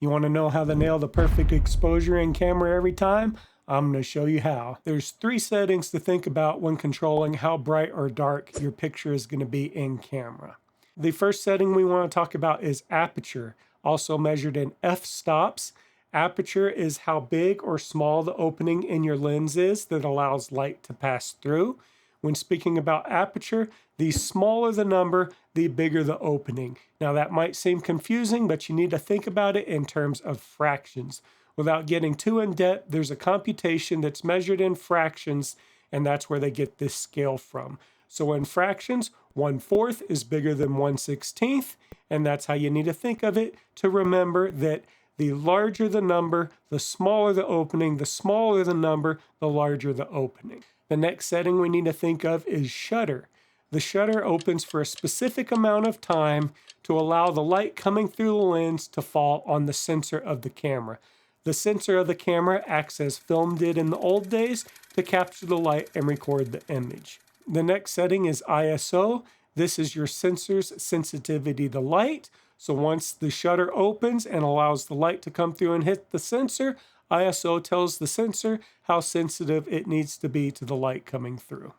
You want to know how to nail the perfect exposure in camera every time? I'm going to show you how. There's 3 settings to think about when controlling how bright or dark your picture is going to be in camera. The first setting we want to talk about is aperture, also measured in f-stops. Aperture is how big or small the opening in your lens is that allows light to pass through. When speaking about aperture, the smaller the number, the bigger the opening. Now that might seem confusing, but you need to think about it in terms of fractions. Without getting too in depth, there's a computation that's measured in fractions, and that's where they get this scale from. So in fractions, 1/4 is bigger than 1/16, and that's how you need to think of it to remember that the larger the number, the smaller the opening, the smaller the number, the larger the opening. The next setting we need to think of is shutter. The shutter opens for a specific amount of time to allow the light coming through the lens to fall on the sensor of the camera. The sensor of the camera acts as film did in the old days to capture the light and record the image. The next setting is ISO. This is your sensor's sensitivity to light. So once the shutter opens and allows the light to come through and hit the sensor, ISO tells the sensor how sensitive it needs to be to the light coming through.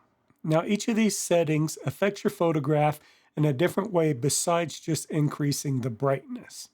Now, each of these settings affects your photograph in a different way besides just increasing the brightness.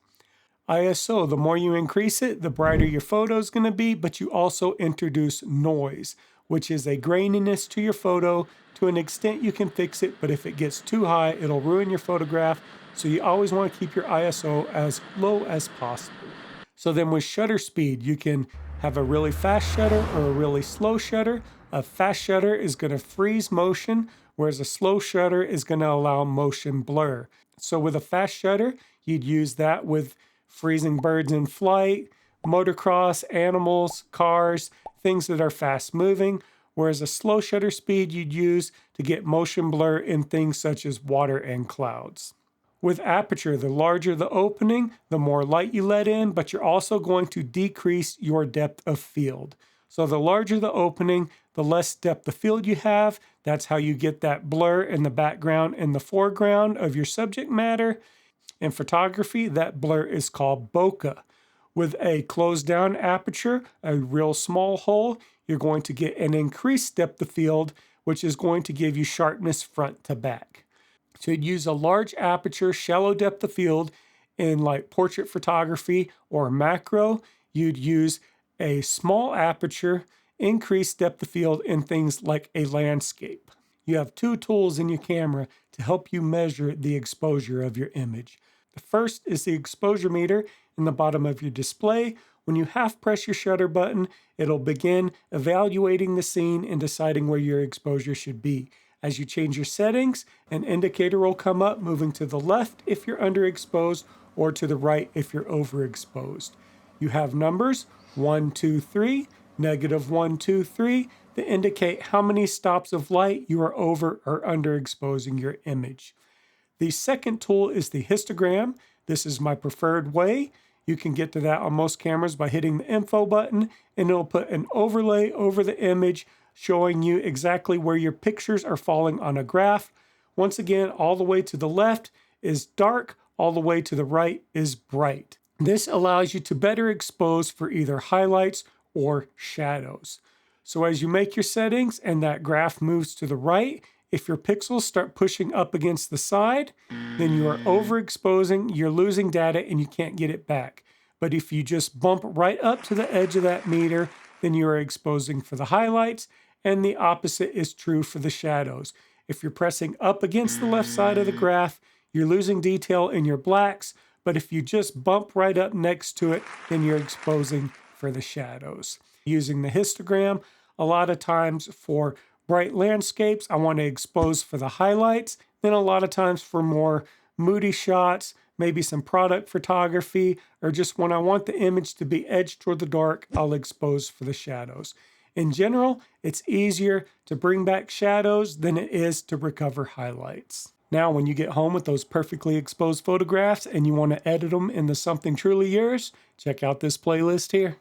ISO, the more you increase it, the brighter your photo is going to be, but you also introduce noise, which is a graininess to your photo. To an extent, you can fix it, but if it gets too high, it'll ruin your photograph. So you always want to keep your ISO as low as possible. So then with shutter speed, you can have a really fast shutter or a really slow shutter. A fast shutter is going to freeze motion, whereas a slow shutter is going to allow motion blur. So with a fast shutter, you'd use that with freezing birds in flight, motocross, animals, cars, things that are fast moving, whereas a slow shutter speed you'd use to get motion blur in things such as water and clouds. With aperture, the larger the opening, the more light you let in, but you're also going to decrease your depth of field. So the larger the opening, the less depth of field you have. That's how you get that blur in the background and the foreground of your subject matter. In photography, that blur is called bokeh. With a closed down aperture, a real small hole, you're going to get an increased depth of field, which is going to give you sharpness front to back. So you'd use a large aperture, shallow depth of field in like portrait photography or macro. You'd use a small aperture, increased depth of field in things like a landscape. You have 2 tools in your camera to help you measure the exposure of your image. The first is the exposure meter in the bottom of your display. When you half press your shutter button, it'll begin evaluating the scene and deciding where your exposure should be. As you change your settings, an indicator will come up, moving to the left if you're underexposed or to the right if you're overexposed. You have numbers 1, 2, 3, -1, 2, 3 that indicate how many stops of light you are over or underexposing your image. The second tool is the histogram. This is my preferred way. You can get to that on most cameras by hitting the info button, and it'll put an overlay over the image showing you exactly where your pictures are falling on a graph. Once again, all the way to the left is dark, all the way to the right is bright. This allows you to better expose for either highlights or shadows. So as you make your settings and that graph moves to the right, if your pixels start pushing up against the side, then you are overexposing, you're losing data, and you can't get it back. But if you just bump right up to the edge of that meter, then you are exposing for the highlights, and the opposite is true for the shadows. If you're pressing up against the left side of the graph, you're losing detail in your blacks, but if you just bump right up next to it, then you're exposing for the shadows. Using the histogram, a lot of times for bright landscapes, I want to expose for the highlights. Then a lot of times for more moody shots, maybe some product photography, or just when I want the image to be edged toward the dark, I'll expose for the shadows. In general, it's easier to bring back shadows than it is to recover highlights. Now, when you get home with those perfectly exposed photographs and you want to edit them into something truly yours, check out this playlist here.